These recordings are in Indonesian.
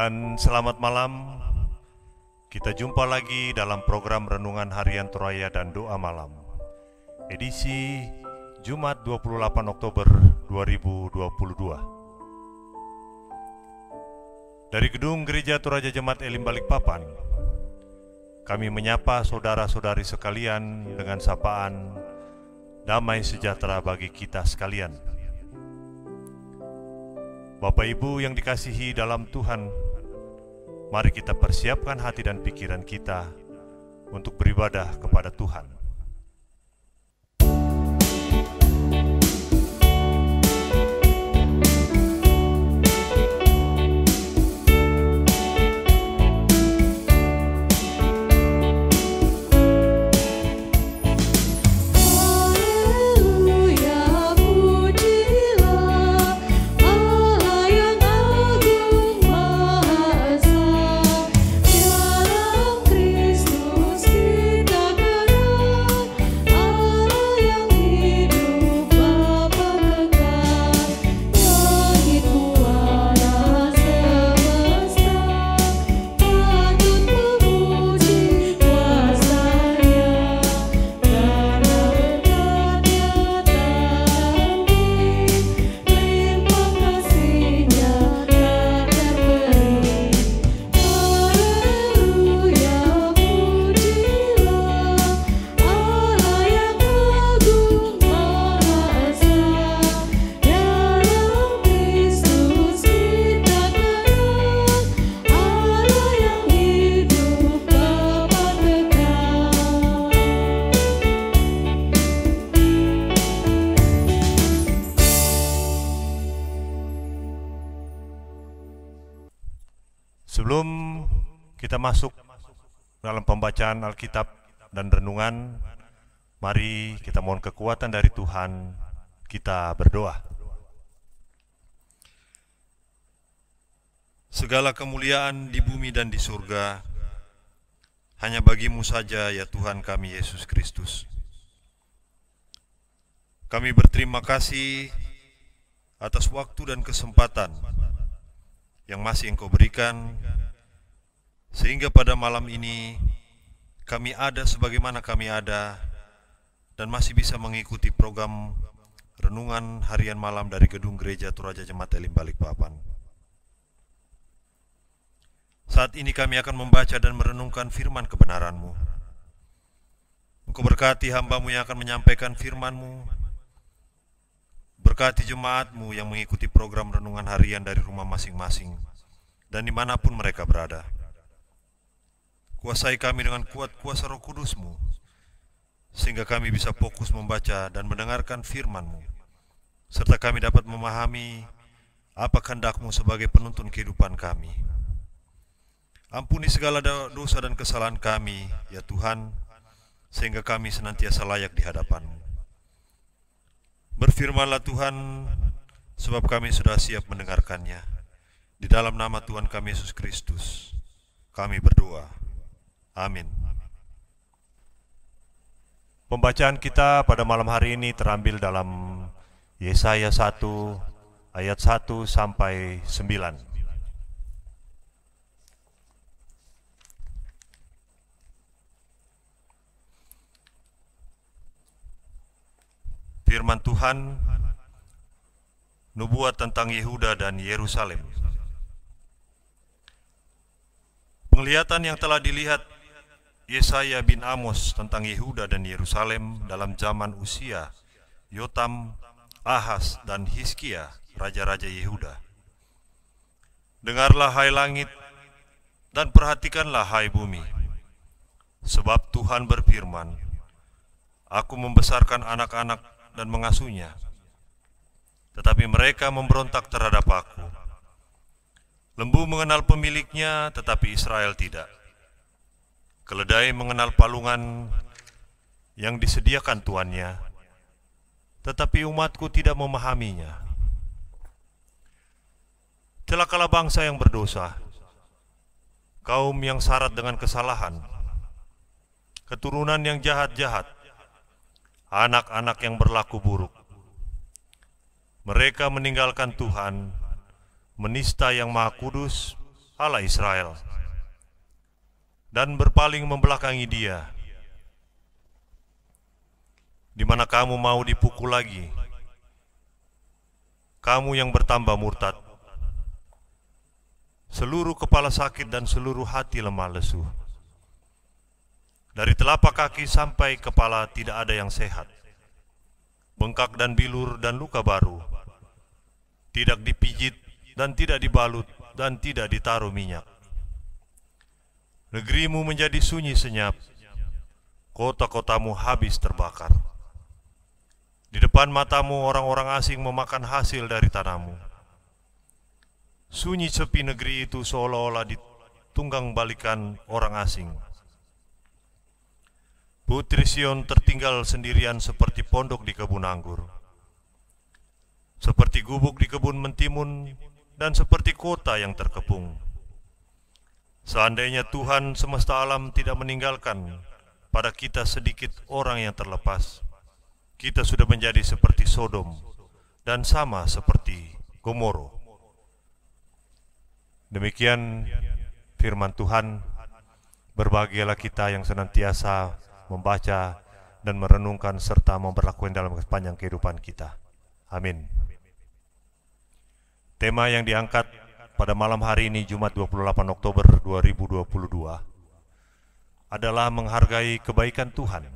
Dan selamat malam. Kita jumpa lagi dalam program Renungan Harian Toraya dan Doa Malam, edisi Jumat 28 Oktober 2022. Dari Gedung Gereja Toraja Jemaat Elim Balikpapan, kami menyapa saudara-saudari sekalian dengan sapaan damai sejahtera bagi kita sekalian. Bapak Ibu yang dikasihi dalam Tuhan, mari kita persiapkan hati dan pikiran kita untuk beribadah kepada Tuhan. Sebelum kita masuk dalam pembacaan Alkitab dan renungan, mari kita mohon kekuatan dari Tuhan, kita berdoa. Segala kemuliaan di bumi dan di surga hanya bagi-Mu saja, ya Tuhan kami Yesus Kristus. Kami berterima kasih atas waktu dan kesempatan yang masih Engkau berikan, sehingga pada malam ini kami ada sebagaimana kami ada dan masih bisa mengikuti program Renungan Harian Malam dari Gedung Gereja Toraja Jemaat Elim Balikpapan. Saat ini kami akan membaca dan merenungkan firman kebenaran-Mu. Engkau berkati hamba-Mu yang akan menyampaikan firman-Mu. Berkati jemaat-Mu yang mengikuti program renungan harian dari rumah masing-masing dan dimanapun mereka berada. Kuasai kami dengan kuat kuasa Roh Kudus-Mu, sehingga kami bisa fokus membaca dan mendengarkan firman-Mu, serta kami dapat memahami apa kehendak-Mu sebagai penuntun kehidupan kami. Ampuni segala dosa dan kesalahan kami, ya Tuhan, sehingga kami senantiasa layak di hadapan-Mu. Berfirmanlah Tuhan, sebab kami sudah siap mendengarkannya. Di dalam nama Tuhan kami Yesus Kristus, kami berdoa. Amin. Pembacaan kita pada malam hari ini terambil dalam Yesaya 1 ayat 1 sampai 9. Firman Tuhan, nubuat tentang Yehuda dan Yerusalem. Penglihatan yang telah dilihat Yesaya bin Amos tentang Yehuda dan Yerusalem dalam zaman Usia, Yotam, Ahaz, dan Hizkia, raja-raja Yehuda. Dengarlah hai langit, dan perhatikanlah hai bumi, sebab Tuhan berfirman, Aku membesarkan anak-anak dan mengasuhnya, tetapi mereka memberontak terhadap Aku. Lembu mengenal pemiliknya, tetapi Israel tidak. Keledai mengenal palungan yang disediakan tuannya, tetapi umatku tidak memahaminya. Celakalah bangsa yang berdosa, kaum yang syarat dengan kesalahan, keturunan yang jahat-jahat, anak-anak yang berlaku buruk. Mereka meninggalkan Tuhan, menista yang Maha Kudus, Allah Israel, dan berpaling membelakangi Dia. Di mana kamu mau dipukul lagi, kamu yang bertambah murtad, seluruh kepala sakit dan seluruh hati lemah lesu. Dari telapak kaki sampai kepala tidak ada yang sehat. Bengkak dan bilur dan luka baru. Tidak dipijit dan tidak dibalut dan tidak ditaruh minyak. Negerimu menjadi sunyi senyap. Kota-kotamu habis terbakar. Di depan matamu orang-orang asing memakan hasil dari tanahmu. Sunyi sepi negeri itu seolah-olah ditunggang balikan orang asing. Putri Sion tertinggal sendirian seperti pondok di kebun anggur, seperti gubuk di kebun mentimun, dan seperti kota yang terkepung. Seandainya Tuhan semesta alam tidak meninggalkan pada kita sedikit orang yang terlepas, kita sudah menjadi seperti Sodom dan sama seperti Gomoro. Demikian firman Tuhan. Berbahagialah kita yang senantiasa membaca dan merenungkan serta memperlakukan dalam sepanjang kehidupan kita. Amin. Tema yang diangkat pada malam hari ini, Jumat 28 Oktober 2022, adalah menghargai kebaikan Tuhan.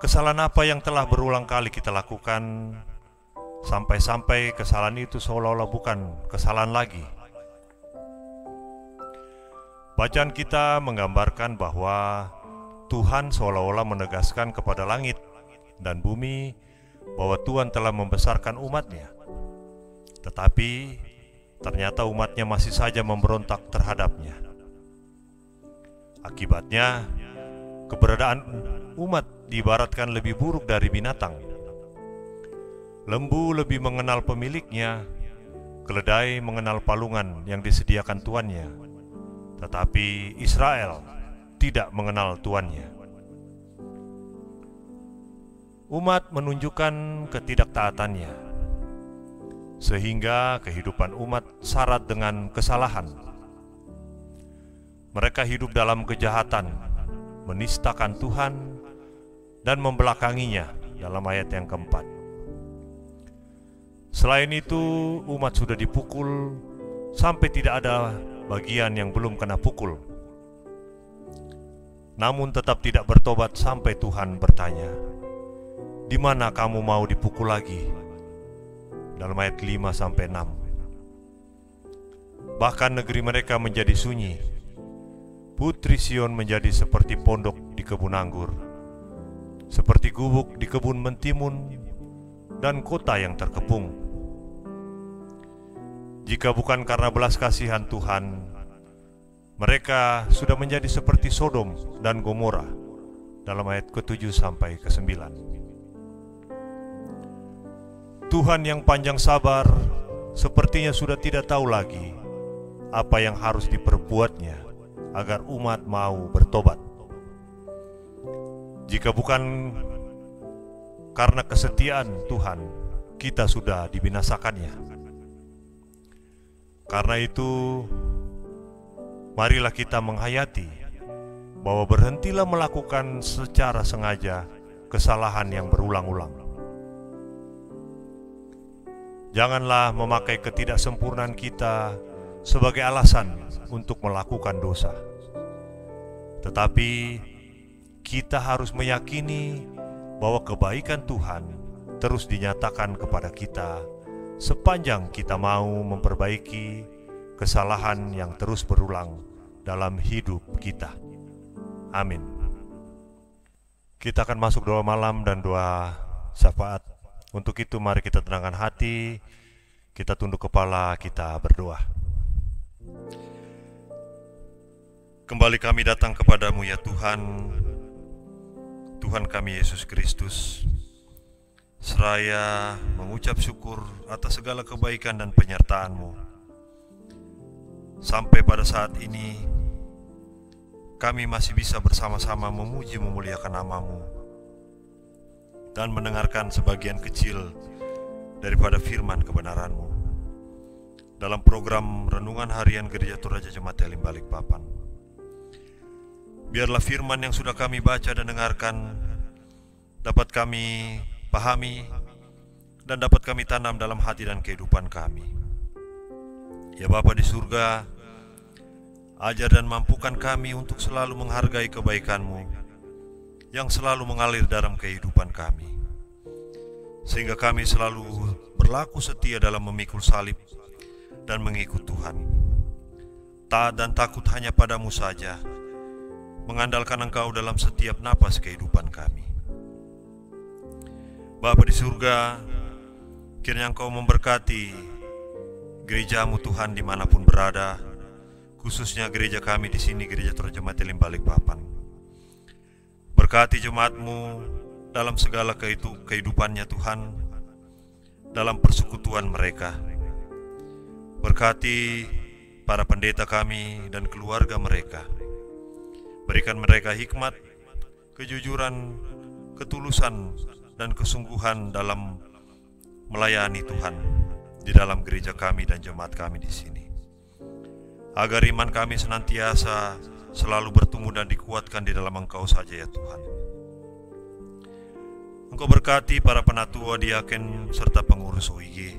Kesalahan apa yang telah berulang kali kita lakukan, sampai-sampai kesalahan itu seolah-olah bukan kesalahan lagi? Bacaan kita menggambarkan bahwa Tuhan seolah-olah menegaskan kepada langit dan bumi bahwa Tuhan telah membesarkan umat-Nya. Tetapi ternyata umat-Nya masih saja memberontak terhadap-Nya. Akibatnya, keberadaan umat diibaratkan lebih buruk dari binatang. Lembu lebih mengenal pemiliknya, keledai mengenal palungan yang disediakan tuannya. Tetapi Israel tidak mengenal tuannya. Umat menunjukkan ketidaktaatannya, sehingga kehidupan umat syarat dengan kesalahan. Mereka hidup dalam kejahatan, menistakan Tuhan, dan membelakanginya dalam ayat yang keempat. Selain itu, umat sudah dipukul sampai tidak ada bagian yang belum kena pukul. Namun tetap tidak bertobat sampai Tuhan bertanya, "Di mana kamu mau dipukul lagi?" Dalam ayat 5-6. Bahkan negeri mereka menjadi sunyi. Putri Sion menjadi seperti pondok di kebun anggur, seperti gubuk di kebun mentimun, dan kota yang terkepung. Jika bukan karena belas kasihan Tuhan, mereka sudah menjadi seperti Sodom dan Gomora dalam ayat ke-7 sampai ke-9. Tuhan yang panjang sabar sepertinya sudah tidak tahu lagi apa yang harus diperbuatnya agar umat mau bertobat. Jika bukan karena kesetiaan Tuhan, kita sudah dibinasakannya. Karena itu, marilah kita menghayati bahwa berhentilah melakukan secara sengaja kesalahan yang berulang-ulang. Janganlah memakai ketidaksempurnaan kita sebagai alasan untuk melakukan dosa. Tetapi kita harus meyakini bahwa kebaikan Tuhan terus dinyatakan kepada kita sepanjang kita mau memperbaiki kesalahan yang terus berulang dalam hidup kita. Amin. Kita akan masuk doa malam dan doa syafaat. Untuk itu mari kita tenangkan hati, kita tunduk kepala, kita berdoa. Kembali kami datang kepadamu ya Tuhan, Tuhan kami Yesus Kristus. Seraya mengucap syukur atas segala kebaikan dan penyertaan-Mu. Sampai pada saat ini, kami masih bisa bersama-sama memuji memuliakan nama-Mu dan mendengarkan sebagian kecil daripada firman kebenaran-Mu dalam program Renungan Harian Gereja Toraja Jemaat Elim Balikpapan. Biarlah firman yang sudah kami baca dan dengarkan dapat kami pahami dan dapat kami tanam dalam hati dan kehidupan kami. Ya Bapa di surga, ajar dan mampukan kami untuk selalu menghargai kebaikan-Mu yang selalu mengalir dalam kehidupan kami, sehingga kami selalu berlaku setia dalam memikul salib dan mengikut Tuhan, taat dan takut hanya pada-Mu saja, mengandalkan Engkau dalam setiap napas kehidupan kami. Bapa di surga, kiranya Engkau memberkati gereja-Mu Tuhan dimanapun berada, khususnya gereja kami di sini, Gereja Toraja Jemaat Elim Balikpapan. Berkati jemaat-Mu dalam segala kehidupannya Tuhan, dalam persekutuan mereka. Berkati para pendeta kami dan keluarga mereka. Berikan mereka hikmat, kejujuran, ketulusan, dan kesungguhan dalam melayani Tuhan di dalam gereja kami dan jemaat kami di sini. Agar iman kami senantiasa selalu bertumbuh dan dikuatkan di dalam Engkau saja ya Tuhan. Engkau berkati para penatua, diaken, serta pengurus OIG.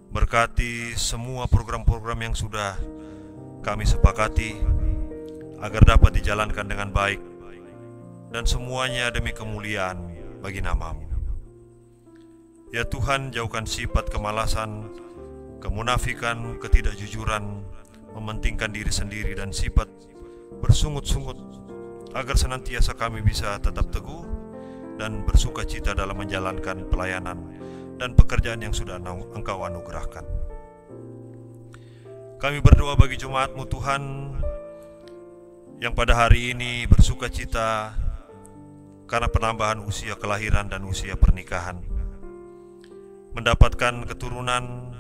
Berkati semua program-program yang sudah kami sepakati agar dapat dijalankan dengan baik, dan semuanya demi kemuliaan bagi nama-Mu. Ya Tuhan, jauhkan sifat kemalasan, kemunafikan, ketidakjujuran, mementingkan diri sendiri, dan sifat bersungut-sungut, agar senantiasa kami bisa tetap teguh dan bersuka cita dalam menjalankan pelayanan dan pekerjaan yang sudah Engkau anugerahkan. Kami berdoa bagi jemaat-Mu Tuhan yang pada hari ini bersuka cita karena penambahan usia kelahiran dan usia pernikahan, mendapatkan keturunan,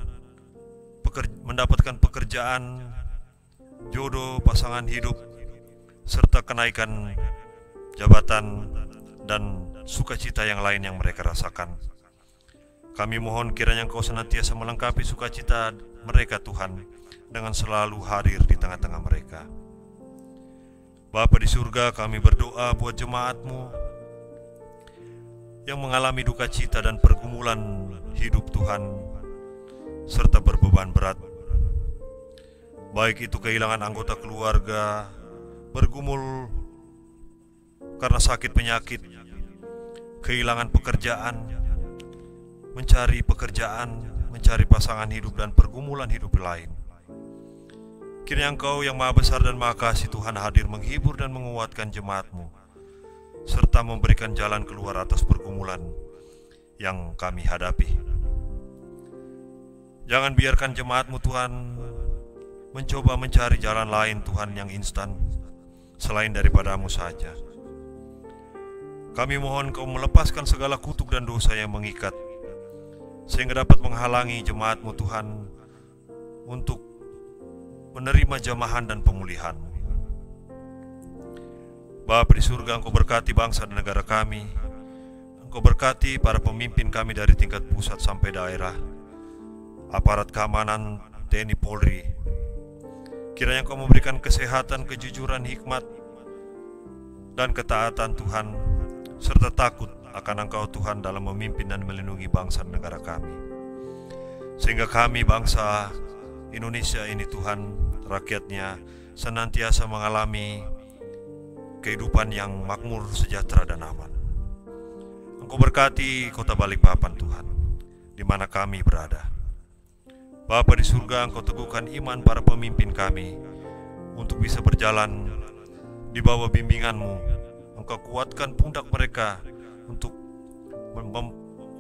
mendapatkan pekerjaan, jodoh, pasangan hidup, serta kenaikan jabatan dan sukacita yang lain yang mereka rasakan. Kami mohon kiranya Engkau senantiasa melengkapi sukacita mereka Tuhan dengan selalu hadir di tengah-tengah mereka. Bapa di surga, kami berdoa buat jemaat-Mu yang mengalami duka cita dan pergumulan hidup Tuhan, serta berbeban berat, baik itu kehilangan anggota keluarga, bergumul karena sakit penyakit, kehilangan pekerjaan, mencari pekerjaan, mencari pasangan hidup, dan pergumulan hidup lain. Kiranya Engkau yang Maha Besar dan Maha Kasih Tuhan hadir menghibur dan menguatkan jemaat-Mu, serta memberikan jalan keluar atas pergumulan yang kami hadapi. Jangan biarkan jemaat-Mu Tuhan mencoba mencari jalan lain Tuhan yang instan selain daripada-Mu saja. Kami mohon Kau melepaskan segala kutuk dan dosa yang mengikat, sehingga dapat menghalangi jemaat-Mu Tuhan untuk menerima jamahan dan pemulihan. Bapa di surga, Engkau berkati bangsa dan negara kami. Engkau berkati para pemimpin kami dari tingkat pusat sampai daerah, aparat keamanan, TNI Polri. Kiranya Engkau memberikan kesehatan, kejujuran, hikmat, dan ketaatan Tuhan, serta takut akan Engkau Tuhan dalam memimpin dan melindungi bangsa dan negara kami, sehingga kami bangsa Indonesia ini Tuhan, rakyatnya senantiasa mengalami kehidupan yang makmur, sejahtera, dan aman. Engkau berkati kota Balikpapan Tuhan, di mana kami berada. Bapa di surga, Engkau teguhkan iman para pemimpin kami untuk bisa berjalan di bawah bimbingan-Mu. Engkau kuatkan pundak mereka untuk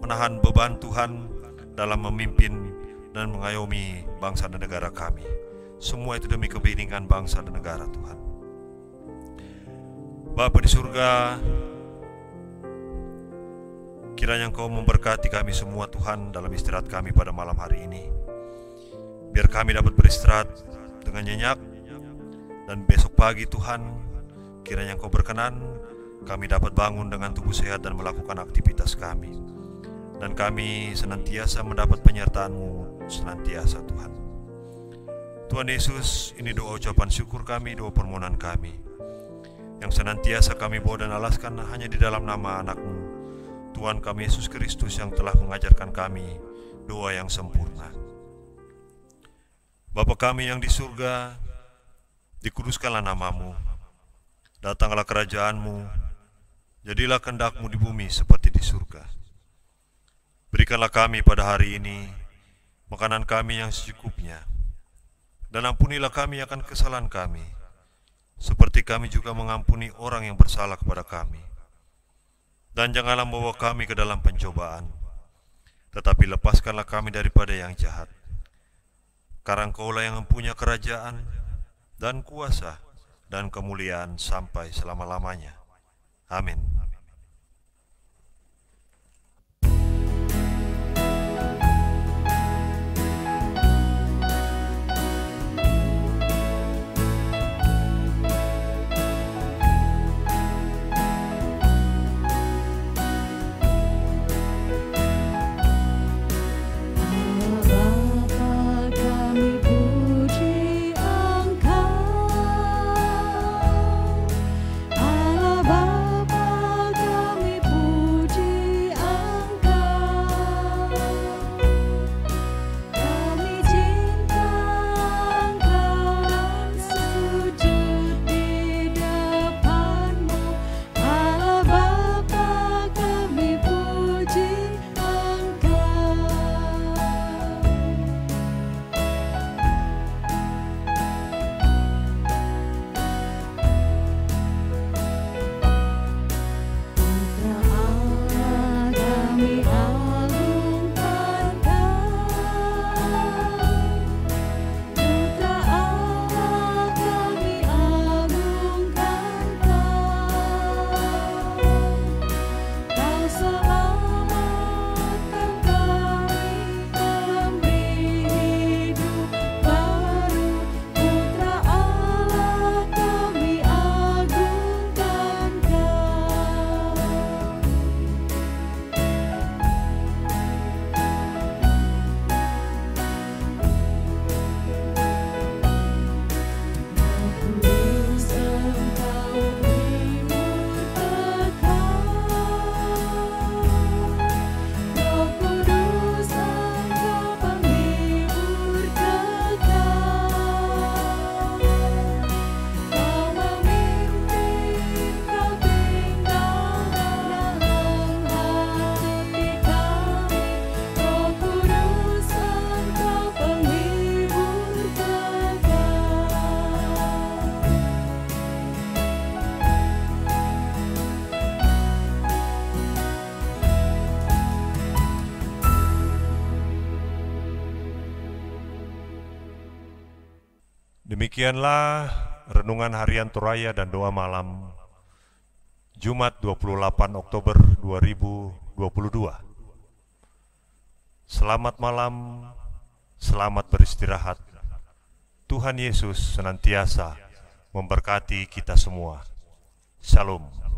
menahan beban Tuhan dalam memimpin dan mengayomi bangsa dan negara kami. Semua itu demi kepentingan bangsa dan negara Tuhan. Bapa di surga, kiranya Engkau memberkati kami semua Tuhan dalam istirahat kami pada malam hari ini. Biar kami dapat beristirahat dengan nyenyak, dan besok pagi Tuhan, kiranya Engkau berkenan kami dapat bangun dengan tubuh sehat dan melakukan aktivitas kami. dan kami senantiasa mendapat penyertaan-Mu senantiasa Tuhan. Tuhan Yesus, ini doa ucapan syukur kami, doa permohonan kami, yang senantiasa kami bawa dan alaskan hanya di dalam nama anak-Mu, Tuhan kami Yesus Kristus, yang telah mengajarkan kami doa yang sempurna. Bapa kami yang di surga, dikuduskanlah nama-Mu, datanglah kerajaan-Mu, jadilah kehendak-Mu di bumi seperti di surga. Berikanlah kami pada hari ini makanan kami yang secukupnya, dan ampunilah kami akan kesalahan kami, seperti kami juga mengampuni orang yang bersalah kepada kami. Dan janganlah membawa kami ke dalam pencobaan, tetapi lepaskanlah kami daripada yang jahat. Karena Engkaulah yang mempunyai kerajaan dan kuasa dan kemuliaan sampai selama-lamanya. Amin. Demikianlah renungan harian Toraya dan doa malam Jumat 28 Oktober 2022. Selamat malam, selamat beristirahat. Tuhan Yesus senantiasa memberkati kita semua. Shalom.